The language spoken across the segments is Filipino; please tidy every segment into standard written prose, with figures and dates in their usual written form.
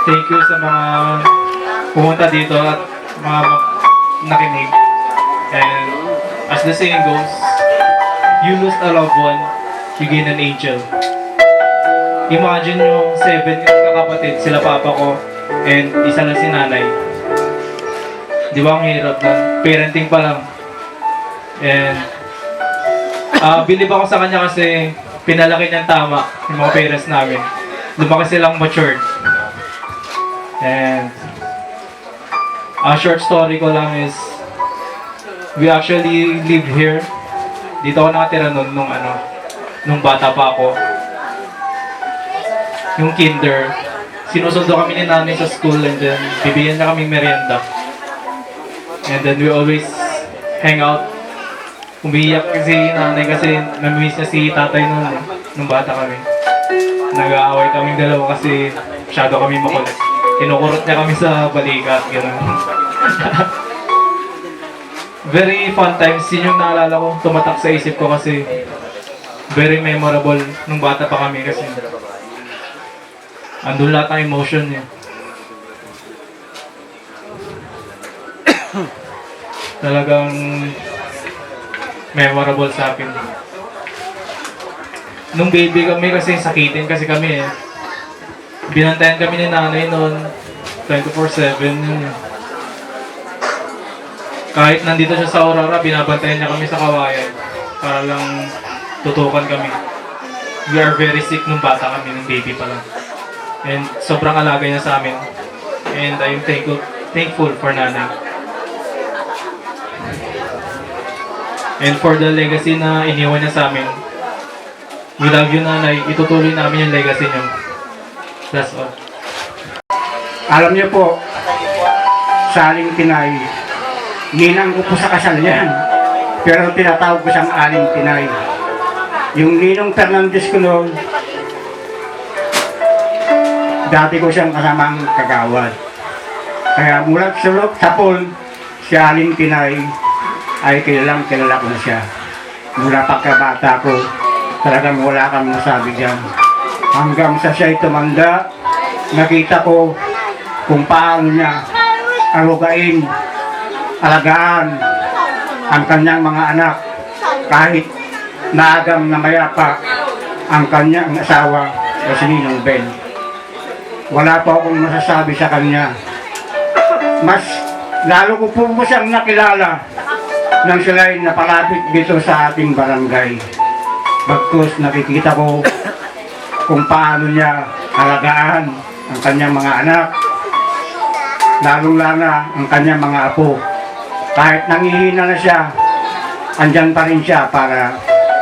thank you sa mga pumunta dito at mga nakinig. And as the saying goes, you lose a loved one, you gain an angel. Imagine yung 7 kakapatid, sila papa ko, and isa lang si nanay. Di ba ang hirap nun? Parenting pa lang. And believe ako sa kanya kasi pinalaki niyang tama yung mga parents namin. Lumaki silang matured. And a short story ko lang is we actually live here. Dito ako nakatira nung bata pa ako. Yung kinder, sinusundo kami ni nanay sa school and then bibigyan niya kaming merienda. And then we always hang out. Umiiyak kasi nanay kasi namimiss niya si tatay nung bata kami. Nag-aaway kaming dalawa kasi masyado kami makulit. Kinukurot niya kami sa balikat, gano'n. Very fun times, yun yung naalala ko, tumatak sa isip ko kasi very memorable nung bata pa kami kasi andun lahat ang emotion niya. Talagang memorable sa akin. Nung baby kami kasi sakitin kasi kami eh. Binantayan kami ni nanay noon 24/7 yun. Kahit nandito siya sa Aurora, binabantayan niya kami sa Kawayan para lang tutukan kami. We are very sick nung bata kami, nung baby pa lang. And sobrang alaga niya sa amin. And I'm thankful for nanay. And for the legacy na iniwan niya sa amin. We love you, nanay. Itutuloy namin yung legacy niyo. That's all. Alam niyo po, sa Aling Tinay, ninang ko po sa kasal yan. Pero tinatawag ko siyang Aling Tinay. Yung Ninong Fernandez ko noon, dati ko siyang kasamang kagawad. Kaya mula sulok sa pool, si Aling Tinay ay kilala ko na siya. Mula pagkabata ko, talagang wala kang masabi dyan. Hanggang sa siya'y tumanda, nakita ko kung paano niya arugain, alagaan ang kanyang mga anak kahit naagam na mayapa ang kanyang asawa o si Ninong Ben. Wala pa akong masasabi sa kanya. Mas lalo ko po siyang nakilala nang sila'y napalapit dito sa ating barangay. Bagkus nakikita ko kung paano niya alagaan ang kanyang mga anak, lalong-lana ang kanyang mga apo. Kahit nangihina na siya, andyan pa rin siya para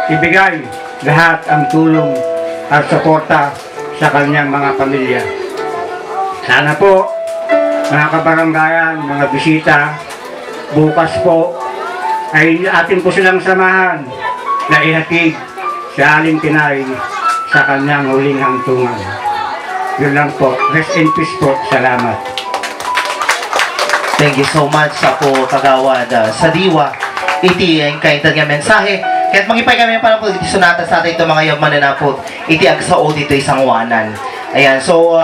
ibigay lahat ang tulong at suporta sa kanyang mga pamilya. Sana po, mga kabaranggayan, mga bisita, bukas po ay atin po silang samahan na ihatid si Aling Tinay sa kanyang huling hantungan. Yun lang po. Rest in peace po. Salamat. Thank you so much sa po kagawad sa diwa. Iti ang kaintan nga mensahe. Kaya't magipay kami para po dito sunata sa atin itong mga yaman na po. Iti agsao dito isang wanan. Ayan. So,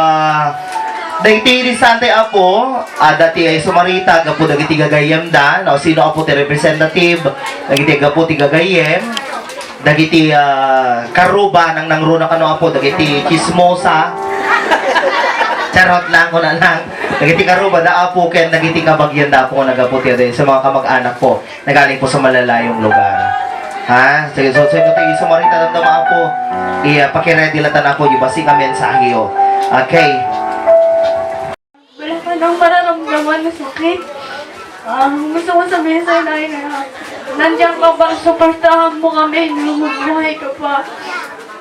dahiti risante apo, dati ay sumarita, gapo dagiti gagayem da. No? Sino apo ti representative, dagiti gapo ti gagayem. Dagiti karuba nang nangruna kano apo, dagiti chismosa. Charot lang ko na lang. Dagiti karuba da apo ken dagiti kabagyan da apo ko nagaputi din sa mga kamag-anak po nagaling po sa malalayong lugar. Ha? Sige, so ito tayo sumarita damdama apo. Paki-ready latan ako yung basi ka mensahe yo. Okay. Wala ka nang mararamdaman na sakit. Gusto ko sabihin sa'yo na nandiyan ka ba, suportahan mo kami, namumuhay ka pa.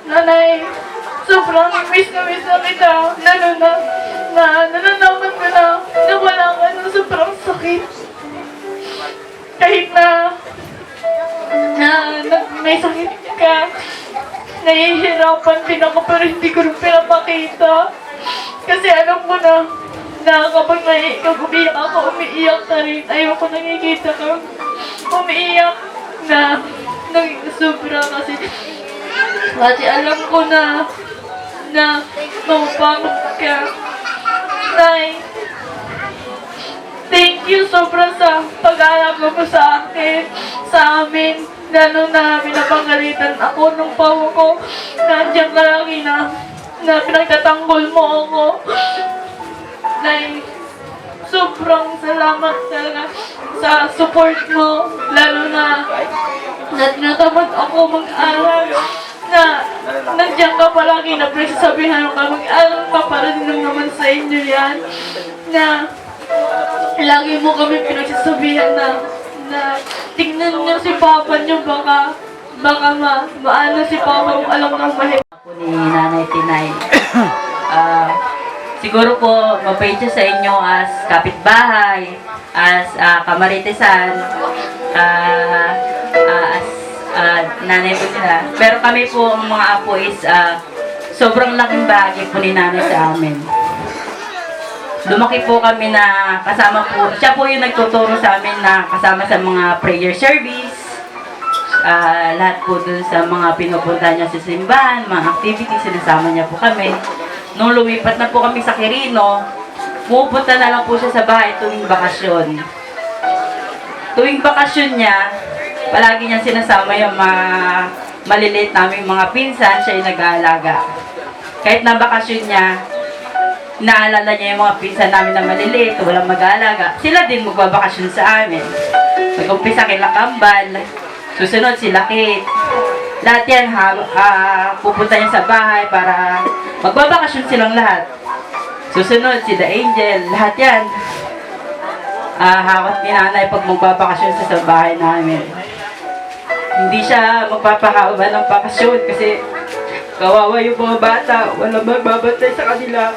Nanay, sobrang miss na kita. Nalalaman ko na wala ka ng sobrang sakit. Kahit na may sakit ka, nahihirapan din ako pero hindi ko rin pinapakita. Kasi alam ko na kapag umiiyak ako, umiiyak ka rin. Ayoko nakikita ka. Umiiyak na sobra kasi. Kasi alam ko na mapapagod ka. pag-aalaga mo sa akin, sa amin. Lalo na pinapagalitan ako nung pawo ko. Nandiyan ka lagi na pinagtatanggol mo ako. Nay, sobrang salamat talaga sa support mo. Lalo na tinatamad ako mag-aral. Na nandiyan ka palagi na pinagsasabihan ka mag-aral ka para din naman sa inyo yan. Na lagi mo kami pinagsasabihan na tingnan niyo si Papa niyo baka maano si Papa kung alam ng mahirap. Po ni Nanay Tinay. Siguro po, mabait siya sa inyo as kapitbahay, as kamaritisan, as nanay po nila. Pero kami po, ang mga apo is sobrang laking bahagi po ni Nanay sa amin. Lumaki po kami na kasama po, siya po yung nagtuturo sa amin na kasama sa mga prayer service, lahat po dun sa mga pinupunta niya sa simbahan, mga activities, sinasama niya po kami. Nung lumipat na po kami sa Quirino, pumupunta na lang po siya sa bahay tuwing bakasyon. Tuwing bakasyon niya, palagi niya sinasama yung mga maliliit naming mga pinsan, siya yung nag-aalaga. Kahit na bakasyon niya, naalala niya yung mga pinsan namin na maliliit, walang mag-aalaga. Sila din magbabakasyon sa amin. Mag-umpisa kila Kambal, susunod sila Kate. Lahat yan, pupunta niya sa bahay para magbabakasyon silang lahat. Susunod sila Angel, lahat yan. Hawat ni Nanay pag magbabakasyon sa bahay namin. Hindi siya magpapahaba ng bakasyon kasi kawawa yung mga bata, walang magbabantay sa kanila.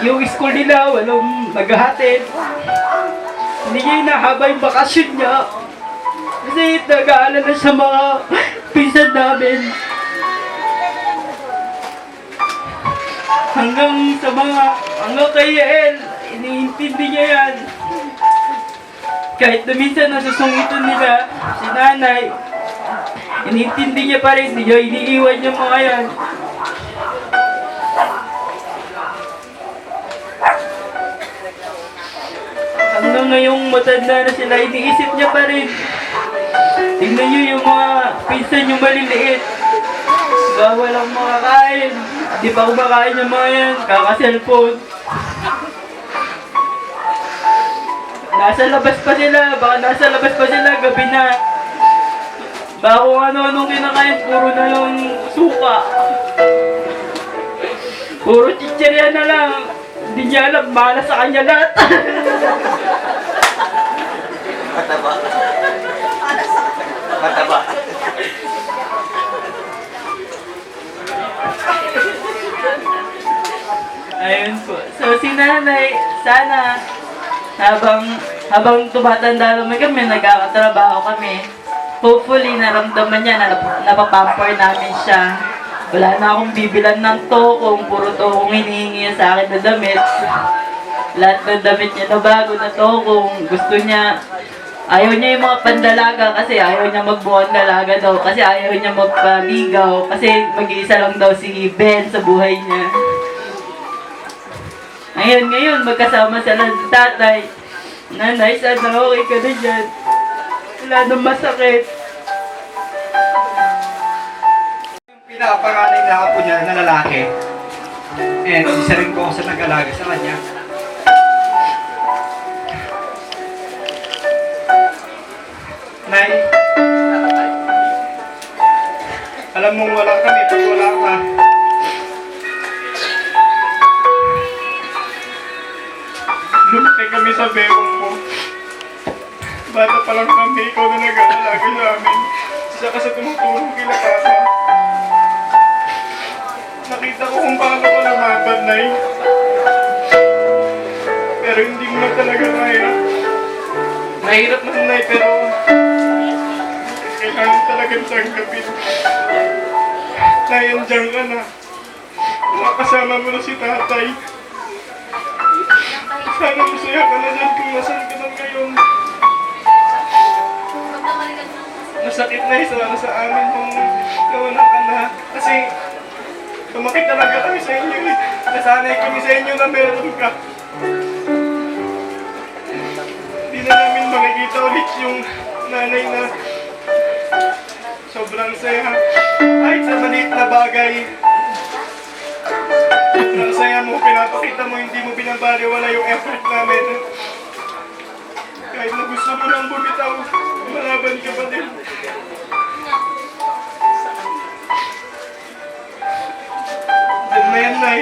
Yung school nila, walang maghahatid. Hindi niya inahaba yung bakasyon niya. Kasi nag-aalala sa mga pinsan namin. Hanggang kay Yael, iniintindi niya yan. Kahit na minsan nasusungitan nila, si Nanay, iniintindi niya pa rin, hindi niya iniiwan yung mga yan. Hanggang ngayong matanda na sila, iniisip niya pa rin. Tingnan niyo yung mga pinsan yung maliliit. Walang makakain. Di pa kumakain yung mga yan, kaka-cellphone. Nasa labas pa sila, baka nasa labas pa sila, gabi na. Baka kung ano-anong kinakain, puro na lang suka. Puro chichirya na lang. Hindi niya alam, malas sa kanya lahat. Mataba. Ayun po. So si Nanay, sana habang tumatanda naman kami, nagkakatrabaho kami. Hopefully, naramdaman niya na napapamper namin siya. Wala na akong bibilan ng tokong, puro tokong hinihingi niya sa akin na damit. Lahat ng damit niya na bago na tokong. Gusto niya, ayaw niya yung mga pandalaga kasi ayaw niya magbuwan dalaga daw. Kasi ayaw niya magpaligaw. Kasi mag-iisa lang daw si Ben sa buhay niya. Ngayon, magkasama sila ng tatay. Nanay, sana okay ka na dyan. Wala nang masakit. Pinapanganay na apo niya na lalaki. And isa rin po ako sa nag-alaga sa kanya. Nay, alam mong wala kami pag wala ka. Lumaki kami sa bewang mo. Bata pa lang kami, ikaw na nag-aalaga sa amin. Isa ka sa tumutulong kila Papa. Nakita ko kung paano ko lumaban, Nay. Pero hindi mo na talaga kaya. Mahirap na, Nay, pero kailangan talagang tanggapin. Nay, andiyan ka na. Nakasama mo na si Tatay. Sana masaya ka na dyan kung nasan ka na ngayon. Masakit na isa sa amin kung nawala ka na. Kasi lumaki talaga kami sa inyo eh. Nasanay kami sa inyo na meron ka. Hindi na namin makikita ulit yung nanay na sobrang saya. Kahit sa maliit na bagay, sobrang saya mo, pinapakita mo, hindi mo binabaliwala yung effort namin. Kahit na gusto mo nang bumitaw, malaban ka pa din. Diyan na yan, Nay.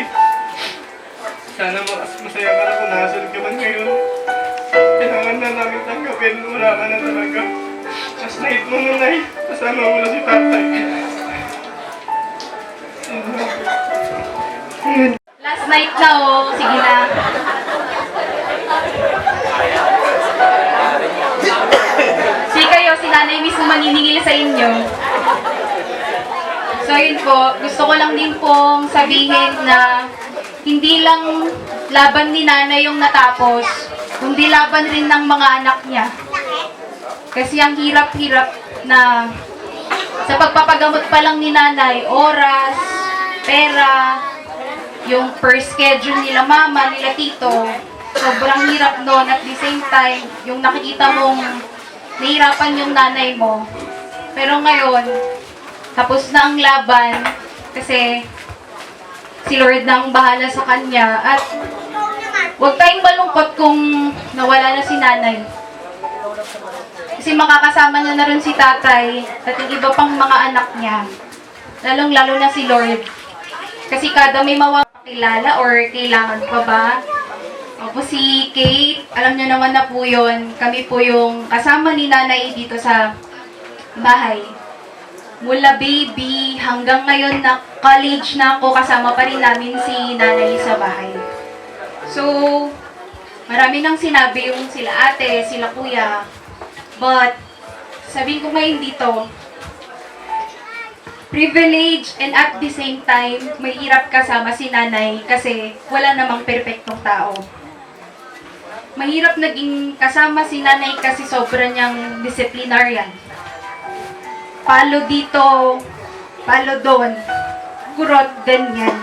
Sana masaya ka na kung nasan ka man ngayon. Kailangan na namin tanggapin, wala ka na talaga. Last night mo na, Nay. Kasama mo na si tatay. Last night na oh, sige na. Sige kayo, si nanay mismo maniningil sa inyo. So yun po, gusto ko lang din pong sabihin na hindi lang laban ni nanay yung natapos, kundi laban rin ng mga anak niya. Kasi ang hirap-hirap na sa pagpapagamot pa lang ni nanay, oras, pera, yung per schedule nila mama, nila tito, sobrang hirap noon. At the same time, yung nakikita mong nahihirapan yung nanay mo. Pero ngayon, tapos na ang laban kasi si Lord na ang bahala sa kanya. At huwag tayong malungkot kung nawala na si nanay. Kasi makakasama niya na rin si tatay at yung iba pang mga anak niya. Lalong-lalo na si Lord. Kasi kada may mawakilala or kailangan pa ba? Opo, si Kate, alam niyo naman na po yun. Kami po yung kasama ni nanay dito sa bahay. Mula baby hanggang ngayon na college na ako, kasama pa rin namin si nanay sa bahay. So, marami nang sinabi yung sila ate, sila kuya. But, sabihin ko ngayon dito, privilege and at the same time, may hirap kasama si nanay kasi wala namang perpektong tao. Mahirap naging kasama si nanay kasi sobra niyang disciplinarian. Palo dito, palo doon, kurot, ganyan.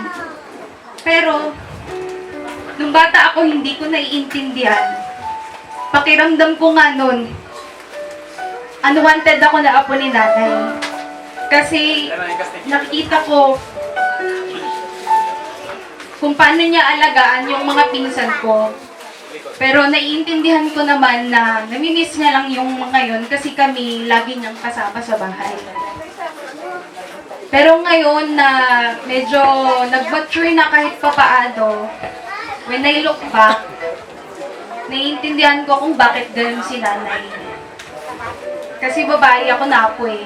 Pero, nung bata ako, hindi ko naiintindihan. Pakiramdam ko nga nun, unwanted ako na apo ni nanay. Kasi nakita ko kung paano niya alagaan yung mga pinsan ko. Pero naiintindihan ko naman na namimiss niya lang yung mga yun kasi kami lagi niyang kasama sa bahay. Pero ngayon na medyo nag-mature na kahit papaano, when I look back, naiintindihan ko kung bakit ganun si nanay. Kasi babae ako na po eh.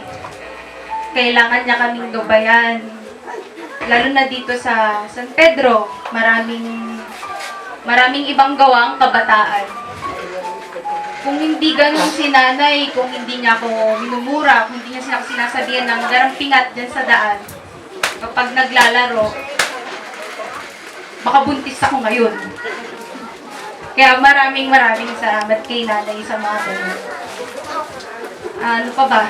Kailangan niya kaming gabayan. Lalo na dito sa San Pedro, maraming ibang gawang kabataan. Kung hindi ganun si nanay, kung hindi niya ako minumura, kung hindi niya ako sinasabihan ng garampingat dyan sa daan, kapag naglalaro, baka buntis ako ngayon. Kaya maraming salamat kay nanay sa mga ganun. Ano pa ba?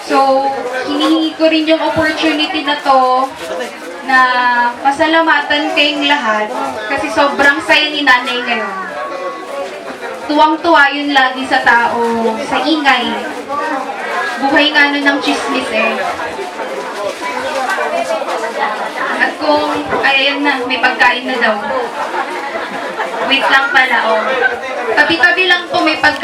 So, hinihingi ko rin yung opportunity na to na pasalamatan kayong lahat kasi sobrang saya ni nanay ngayon. Tuwang-tuwa yun lagi sa tao, sa ingay. Buhay nga nun ng chismis eh. At kung, ayan na, may pagkain na daw. Wait lang pala, oh. Tabi-tabi lang po may pagkain.